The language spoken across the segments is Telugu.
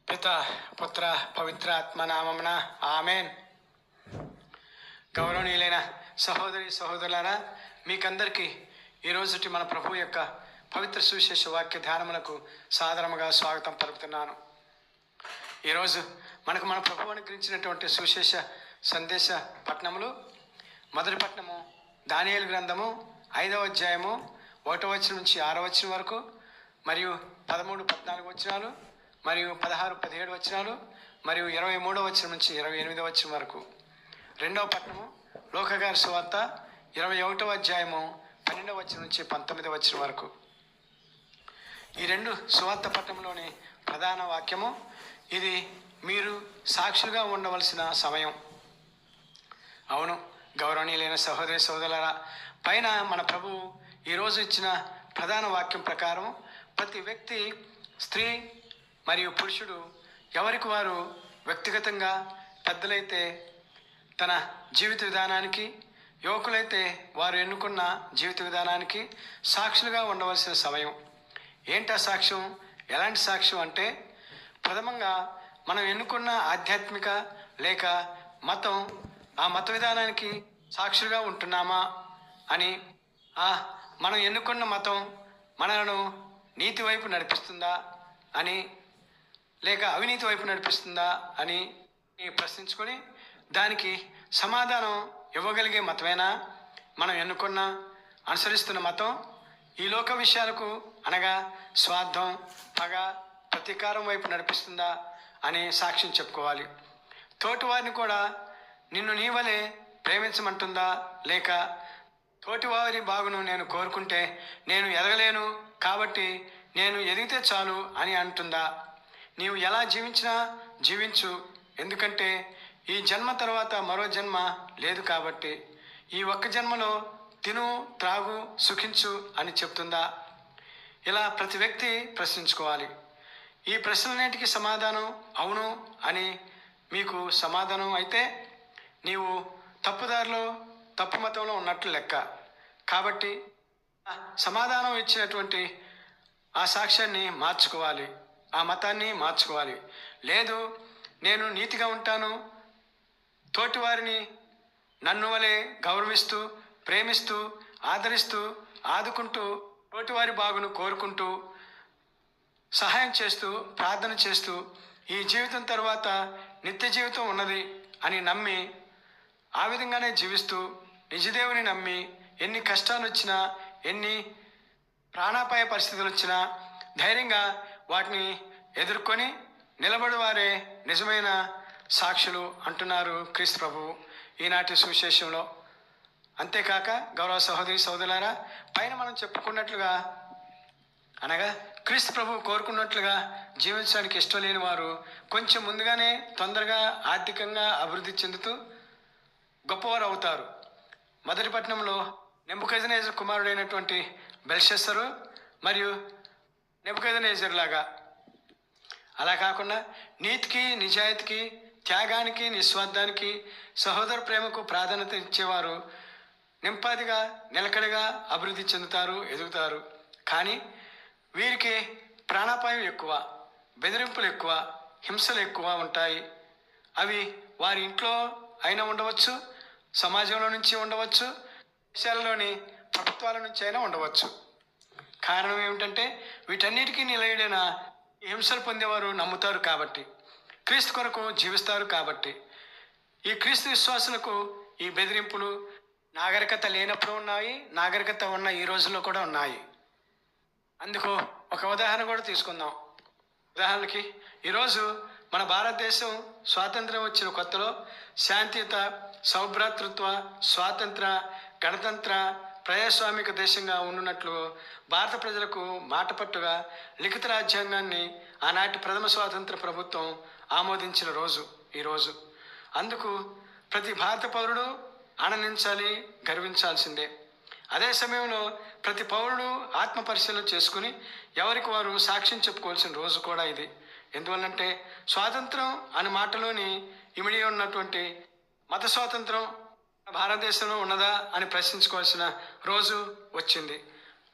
పిత పుత్ర పవిత్ర ఆత్మ నామమున ఆమెన్. గౌరవనీయులైన సహోదరి సహోదరులారా, మీకందరికీ ఈరోజుటి మన ప్రభు యొక్క పవిత్ర సువిశేష వాక్య ధ్యానములకు సాదరముగా స్వాగతం పలుకుతున్నాను. ఈరోజు మనకు మన ప్రభు అనుగ్రహించినటువంటి సువిశేష సందేశ పట్టణములు, మొదటి పట్టణము దానియేలు గ్రంథము 5వ అధ్యాయము 1వ వచనం నుంచి 6వ వచనం వరకు, మరియు 13, 14 వచనాలు, మరియు 16, 17 వచనాలు, మరియు 23వ వచనం నుంచి 28వ వచనం వరకు. రెండవ పట్టణము లోకగారి సువార్త 21వ అధ్యాయము 12వ వచనం నుంచి 19వ వచనం వరకు. ఈ రెండు సువార్త పట్టణంలోని ప్రధాన వాక్యము, ఇది మీరు సాక్షులుగా ఉండవలసిన సమయం. అవును గౌరవనీయులైన సహోదరి సహోదరులారా, పైన మన ప్రభువు ఈరోజు ఇచ్చిన ప్రధాన వాక్యం ప్రకారం ప్రతి వ్యక్తి, స్త్రీ మరియు పురుషుడు ఎవరికి వారు వ్యక్తిగతంగా, పెద్దలైతే తన జీవిత విధానానికి, యువకులైతే వారు ఎన్నుకున్న జీవిత విధానానికి సాక్షులుగా ఉండవలసిన సమయం. ఏంటా సాక్ష్యం? ఎలాంటి సాక్ష్యం అంటే, ప్రథమంగా మనం ఎన్నుకున్న ఆధ్యాత్మిక లేక మతం, ఆ మత విధానానికి సాక్షులుగా ఉంటున్నామా అని, మనం ఎన్నుకున్న మతం మనలను నీతి వైపు నడిపిస్తుందా అని, లేక అవినీతి వైపు నడిపిస్తుందా అని ప్రశ్నించుకొని దానికి సమాధానం ఇవ్వగలిగే మతమేనా మనం ఎన్నుకున్న, అనుసరిస్తున్న మతం? ఈ లోక విషయాలకు అనగా స్వార్థం, పగ, ప్రతీకారం వైపు నడిపిస్తుందా అని సాక్ష్యం చెప్పుకోవాలి. తోటివారిని కూడా నిన్ను నీ వలె ప్రేమించమంటుందా, లేక తోటివారి బాగును నేను కోరుకుంటే నేను ఎదగలేను కాబట్టి నేను ఎదిగితే చాలు అని అంటుందా? నీవు ఎలా జీవించినా జీవించు, ఎందుకంటే ఈ జన్మ తర్వాత మరో జన్మ లేదు కాబట్టి, ఈ ఒక్క జన్మలో తిను, త్రాగు, సుఖించు అని చెప్తుందా? ఇలా ప్రతి వ్యక్తి ప్రశ్నించుకోవాలి. ఈ ప్రశ్నలన్నిటికీ సమాధానం అవును అని మీకు సమాధానం అయితే నీవు తప్పుదారిలో, తప్పు మతంలో ఉన్నట్లు లెక్క. కాబట్టి సమాధానం ఇచ్చినటువంటి ఆ సాక్ష్యాన్ని మార్చుకోవాలి, ఆ మతాన్ని మార్చుకోవాలి. లేదు, నేను నీతిగా ఉంటాను, తోటివారిని నన్ను వలె గౌరవిస్తూ, ప్రేమిస్తూ, ఆదరిస్తూ, ఆదుకుంటూ, తోటివారి బాగును కోరుకుంటూ, సహాయం చేస్తూ, ప్రార్థన చేస్తూ, ఈ జీవితం తర్వాత నిత్య జీవితం ఉన్నది అని నమ్మి ఆ విధంగానే జీవిస్తూ, నిజదేవుని నమ్మి ఎన్ని కష్టాలు వచ్చినా, ఎన్ని ప్రాణాపాయ పరిస్థితులు వచ్చినా ధైర్యంగా వాటిని ఎదుర్కొని నిలబడి వారే నిజమైన సాక్షులు అంటున్నారు క్రీస్తు ప్రభువు ఈనాటి సువిశేషంలో. అంతేకాక గౌరవ సహోదరి సహోదరులారా, పైన మనం చెప్పుకున్నట్లుగా అనగా క్రీస్తు ప్రభువు కోరుకున్నట్లుగా జీవించడానికి ఇష్టం లేని వారు కొంచెం ముందుగానే తొందరగా ఆర్థికంగా అభివృద్ధి చెందుతూ గొప్పవారు అవుతారు. మొదటి పట్టణంలో నెబుకద్నెజరు కుమారుడైనటువంటి బెల్షస్సరు మరియు నెబుకద్నెజరు లాగా, అలా కాకుండా నీతికి, నిజాయితీకి, త్యాగానికి, నిస్వార్థానికి, సహోదర ప్రేమకు ప్రాధాన్యత ఇచ్చేవారు నింపాదిగా, నిలకడగా అభివృద్ధి చెందుతారు, ఎదుగుతారు. కానీ వీరికి ప్రాణాపాయం ఎక్కువ, బెదిరింపులు ఎక్కువ, హింసలు ఎక్కువ ఉంటాయి. అవి వారి ఇంట్లో అయినా ఉండవచ్చు, సమాజంలో నుంచి ఉండవచ్చు, దేశాలలోని ప్రభుత్వాల నుంచి అయినా ఉండవచ్చు. కారణం ఏమిటంటే వీటన్నిటికీ నిలయడైన హింసలు పొందేవారు నమ్ముతారు కాబట్టి, క్రీస్తు కొరకు జీవిస్తారు కాబట్టి. ఈ క్రీస్తు విశ్వాసులకు ఈ బెదిరింపులు నాగరికత లేనప్పుడు ఉన్నాయి, నాగరికత ఉన్న ఈ రోజుల్లో కూడా ఉన్నాయి. అందుకు ఒక ఉదాహరణ కూడా తీసుకుందాం. ఉదాహరణకి ఈరోజు మన భారతదేశం స్వాతంత్రం వచ్చిన కొత్తలో శాంతియుత, సౌభ్రాతృత్వ, స్వాతంత్ర, గణతంత్ర, ప్రజాస్వామిక దేశంగా ఉన్నట్లు భారత ప్రజలకు మాటపట్టుగా లిఖిత రాజ్యాంగాన్ని ఆనాటి ప్రథమ స్వాతంత్ర ప్రభుత్వం ఆమోదించిన రోజు ఈరోజు. అందుకు ప్రతి భారత పౌరుడు ఆనందించాలి, గర్వించాల్సిందే. అదే సమయంలో ప్రతి పౌరుడు ఆత్మ పరిశీలన చేసుకుని ఎవరికి వారు సాక్ష్యం చెప్పుకోవాల్సిన రోజు కూడా ఇది. ఎందువల్లంటే స్వాతంత్రం అనే మాటలోని ఇమిడి ఉన్నటువంటి మత స్వాతంత్రం భారతదేశంలో ఉన్నదా అని ప్రశ్నించుకోవాల్సిన రోజు వచ్చింది.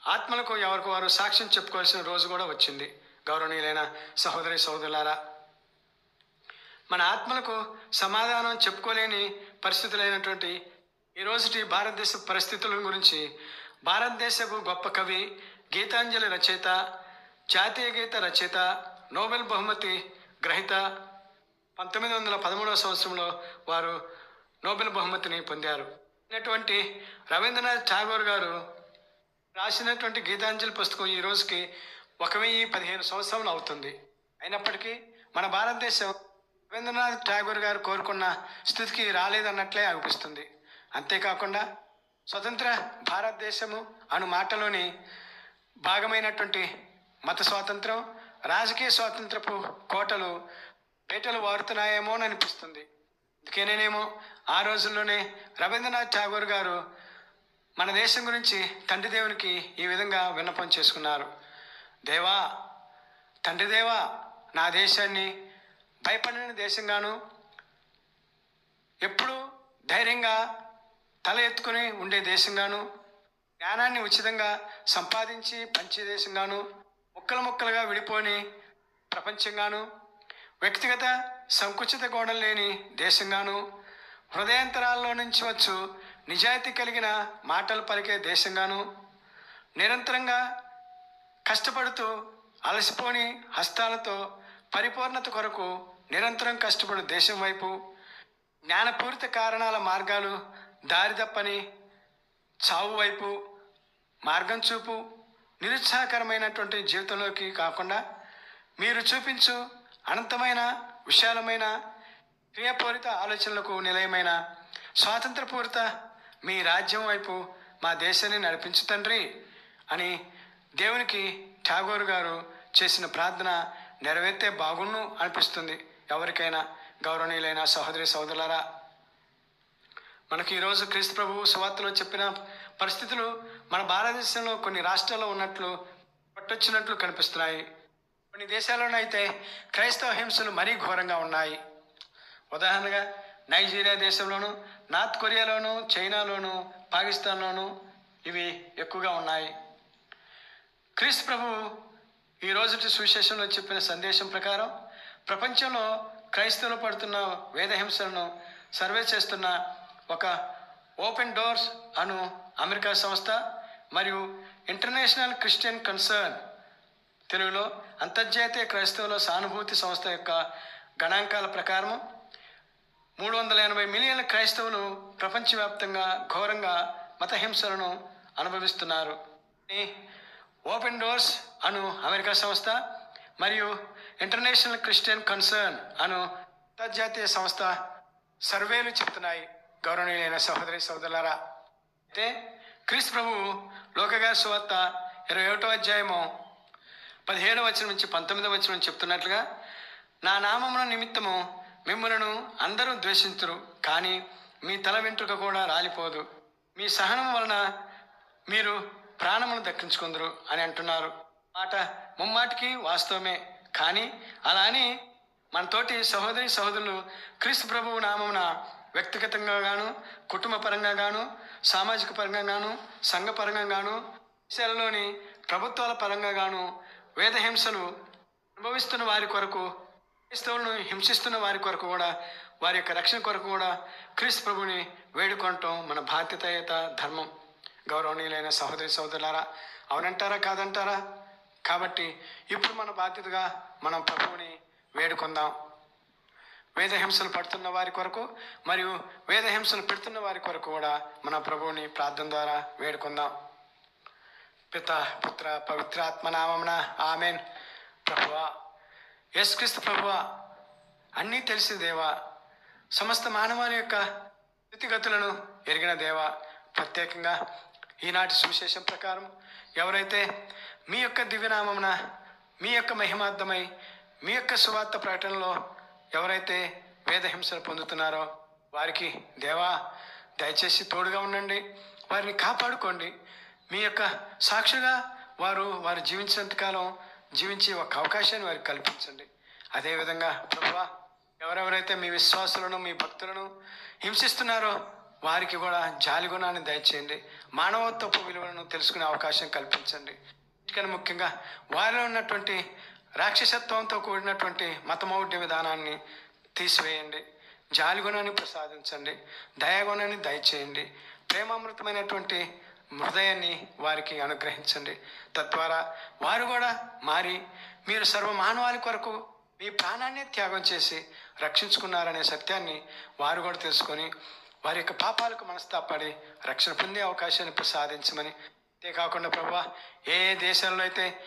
ఆత్మలకు ఎవరికి వారు సాక్ష్యం చెప్పుకోవాల్సిన రోజు కూడా వచ్చింది. గౌరవనీయులైన సహోదరి సహోదరులారా, మన ఆత్మలకు సమాధానం చెప్పుకోలేని పరిస్థితులైనటువంటి ఈ రోజుటి భారతదేశ పరిస్థితుల గురించి భారతదేశపు గొప్ప కవి, గీతాంజలి రచయిత, జాతీయ గీత రచయిత, నోబెల్ బహుమతి గ్రహీత 1913 సంవత్సరంలో వారు నోబెల్ బహుమతిని పొందారు. అయినటువంటి రవీంద్రనాథ్ ఠాగూర్ గారు రాసినటువంటి గీతాంజలి పుస్తకం ఈ రోజుకి 1015 సంవత్సరాలు అవుతుంది. అయినప్పటికీ మన భారతదేశం రవీంద్రనాథ్ ఠాగూర్ గారు కోరుకున్న స్థితికి రాలేదన్నట్లే అనిపిస్తుంది. అంతేకాకుండా స్వతంత్ర భారతదేశము అను మాటలోని భాగమైనటువంటి మత స్వాతంత్రం, రాజకీయ స్వాతంత్రపు కోటలు పేటలు వారుతున్నాయేమో అని అనిపిస్తుంది. అందుకేనేమో ఆ రోజుల్లోనే రవీంద్రనాథ్ ఠాగూర్ గారు మన దేశం గురించి తండ్రి దేవునికి ఈ విధంగా విన్నపం చేసుకున్నారు. దేవా, తండ్రి దేవా, నా దేశాన్ని భయపడిన దేశంగాను, ఎప్పుడు ధైర్యంగా తల ఎత్తుకుని ఉండే దేశంగాను, జ్ఞానాన్ని ఉచితంగా సంపాదించి పంచే దేశంగాను, ముక్కలు ముక్కలుగా విడిపోని ప్రపంచంగాను, వ్యక్తిగత సంకుచిత గోడలు లేని దేశంగాను, హృదయాంతరాల్లో నుంచి వచ్చు నిజాయితీ కలిగిన మాటలు పలికే దేశంగాను, నిరంతరంగా కష్టపడుతూ అలసిపోని హస్తాలతో పరిపూర్ణత కొరకు నిరంతరం కష్టపడు దేశం వైపు, జ్ఞానపూరిత కారణాల మార్గాలు దారిదప్పని చావు వైపు మార్గం చూపు నిరుత్సాహకరమైనటువంటి జీవితంలోకి కాకుండా మీరు చూపించు అనంతమైన విశాలమైన క్రియాపూరిత ఆలోచనలకు నిలయమైన స్వాతంత్రపూరిత మీ రాజ్యం వైపు మా దేశాన్ని నడిపించు తండ్రి అని దేవునికి ఠాగూర్ గారు చేసిన ప్రార్థన నెరవేర్తే బాగుండు అనిపిస్తుంది ఎవరికైనా. గౌరవనీయులైన సహోదరి సహోదరులారా, మనకి ఈరోజు క్రీస్తు ప్రభువు సువార్తలో చెప్పిన పరిస్థితులు మన భారతదేశంలో కొన్ని రాష్ట్రాల్లో ఉన్నట్లు పట్టొచ్చినట్లు కనిపిస్తున్నాయి. కొన్ని దేశాల్లోనైతే క్రైస్తవ హింసలు మరీ ఘోరంగా ఉన్నాయి. ఉదాహరణగా నైజీరియా దేశంలోను, నార్త్ కొరియాలోను, చైనాలోను, పాకిస్తాన్లోను ఇవి ఎక్కువగా ఉన్నాయి. క్రీస్తు ప్రభువు ఈ రోజుటి సువిశేషంలో చెప్పిన సందేశం ప్రకారం ప్రపంచంలో క్రైస్తవులు పడుతున్న వేదహింసలను సర్వే చేస్తున్న ఒక ఓపెన్ డోర్స్ అను అమెరికా సంస్థ మరియు ఇంటర్నేషనల్ క్రిస్టియన్ కన్సర్న్, తెలుగులో అంతర్జాతీయ క్రైస్తవుల సానుభూతి సంస్థ యొక్క గణాంకాల ప్రకారం 380 మిలియన్ల క్రైస్తవులు ప్రపంచవ్యాప్తంగా ఘోరంగా మతహింసలను అనుభవిస్తున్నారు. ఓపెన్ డోర్స్ అను అమెరికా సంస్థ మరియు ఇంటర్నేషనల్ క్రిస్టియన్ కన్సర్న్ అను అంతర్జాతీయ సంస్థ సర్వేలు చెప్తున్నాయి. గౌరవనీయులైన సహోదరి సహోదరులారా, అయితే క్రీస్తు ప్రభువు లోకగారి సువార్త 21వ అధ్యాయము 17వ వచనం నుంచి 19వ వచనం చెప్తున్నట్లుగా, నా నామమున నిమిత్తము మిమ్ములను అందరూ ద్వేషింతురు, కానీ మీ తల వెంట్రుక కూడా రాలిపోదు. మీ సహనం వలన మీరు ప్రాణమును దక్కించుకుందరు అని అంటున్నారు. మాట ముమ్మాటికి వాస్తవమే. కానీ అలా అని మనతోటి సహోదరి సహోదరులు క్రీస్తు ప్రభువు నామమున వ్యక్తిగతంగా గాను, కుటుంబ పరంగా గాను, సామాజిక పరంగా గాను, సంఘ పరంగా గాను, దేశాలలోని ప్రభుత్వాల పరంగా గాను వేదహింసలు అనుభవిస్తున్న వారి కొరకు, క్రైస్తవులను హింసిస్తున్న వారి కొరకు కూడా, వారి యొక్క రక్షణ కొరకు కూడా క్రీస్తు ప్రభుని వేడుకోవటం మన బాధ్యత ధర్మం. గౌరవనీయులైన సహోదరి సహోదరులారా, అవునంటారా కాదంటారా? కాబట్టి ఇప్పుడు మన బాధ్యతగా మనం ప్రభువుని వేడుకుందాం. వేదహింసలు పడుతున్న వారి కొరకు మరియు వేదహింసలు పెడుతున్న వారి కొరకు కూడా మన ప్రభువుని ప్రార్థన ద్వారా వేడుకుందాం. పిత పుత్ర పవిత్ర ఆత్మనామమున ఆమెన్. ప్రభువా, యేసుక్రీస్తు ప్రభువా, అన్నీ తెలిసిన దేవా, సమస్త మానవాళి యొక్క స్థితిగతులను ఎరిగిన దేవా, ప్రత్యేకంగా ఈనాటి సువిశేషం ప్రకారం ఎవరైతే మీ యొక్క దివ్యనామమున మీ యొక్క మహిమార్థమై మీ యొక్క సువార్త ప్రకటనలో ఎవరైతే వేదహింసలు పొందుతున్నారో వారికి దేవా దయచేసి తోడుగా ఉండండి, వారిని కాపాడుకోండి. మీ యొక్క సాక్షిగా వారు జీవించినంతకాలం జీవించి ఒక అవకాశాన్ని వారికి కల్పించండి. అదేవిధంగా ప్రభువా, ఎవరెవరైతే మీ విశ్వాసులను మీ భక్తులను హింసిస్తున్నారో వారికి కూడా జాలి గుణాన్ని దయచేయండి. మానవత్వపు విలువలను తెలుసుకునే అవకాశం కల్పించండి. కానీ ముఖ్యంగా వారిలో ఉన్నటువంటి రాక్షసత్వంతో కూడినటువంటి మతమౌఢ్య విధానాన్ని తీసివేయండి. జాలిగుణాన్ని ప్రసాదించండి. దయాగుణాన్ని దయచేయండి. ప్రేమామృతమైనటువంటి హృదయాన్ని వారికి అనుగ్రహించండి. తద్వారా వారు కూడా మారి మీరు సర్వ మానవాళి కొరకు మీ ప్రాణాన్ని త్యాగం చేసి రక్షించుకున్నారనే సత్యాన్ని వారు కూడా తెలుసుకొని వారి యొక్క పాపాలకు మనస్తాపడి రక్షణ పొందే అవకాశాన్ని ప్రసాదించమని, అంతేకాకుండా ప్రభువా, ఏ దేశాల్లో అయితే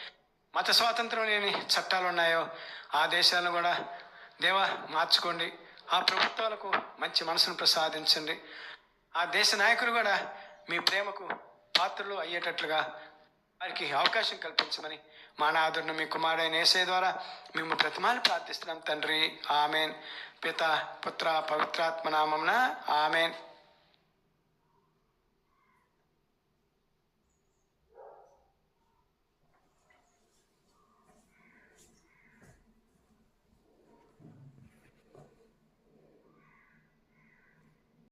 మత స్వాతంత్రం లేని చట్టాలు ఉన్నాయో ఆ దేశాలను కూడా దేవా మార్చుకోండి. ఆ ప్రభుత్వాలకు మంచి మనసును ప్రసాదించండి. ఆ దేశ నాయకులు కూడా మీ ప్రేమకు పాత్రలు అయ్యేటట్లుగా వారికి అవకాశం కల్పించమని మా నాదుడిని మీ కుమారుడైన యేసయ్య ద్వారా మేము ప్రతిమాలు ప్రార్థిస్తున్నాం తండ్రి. ఆమెన్. పిత పుత్ర పవిత్రాత్మ నామమున ఆమెన్.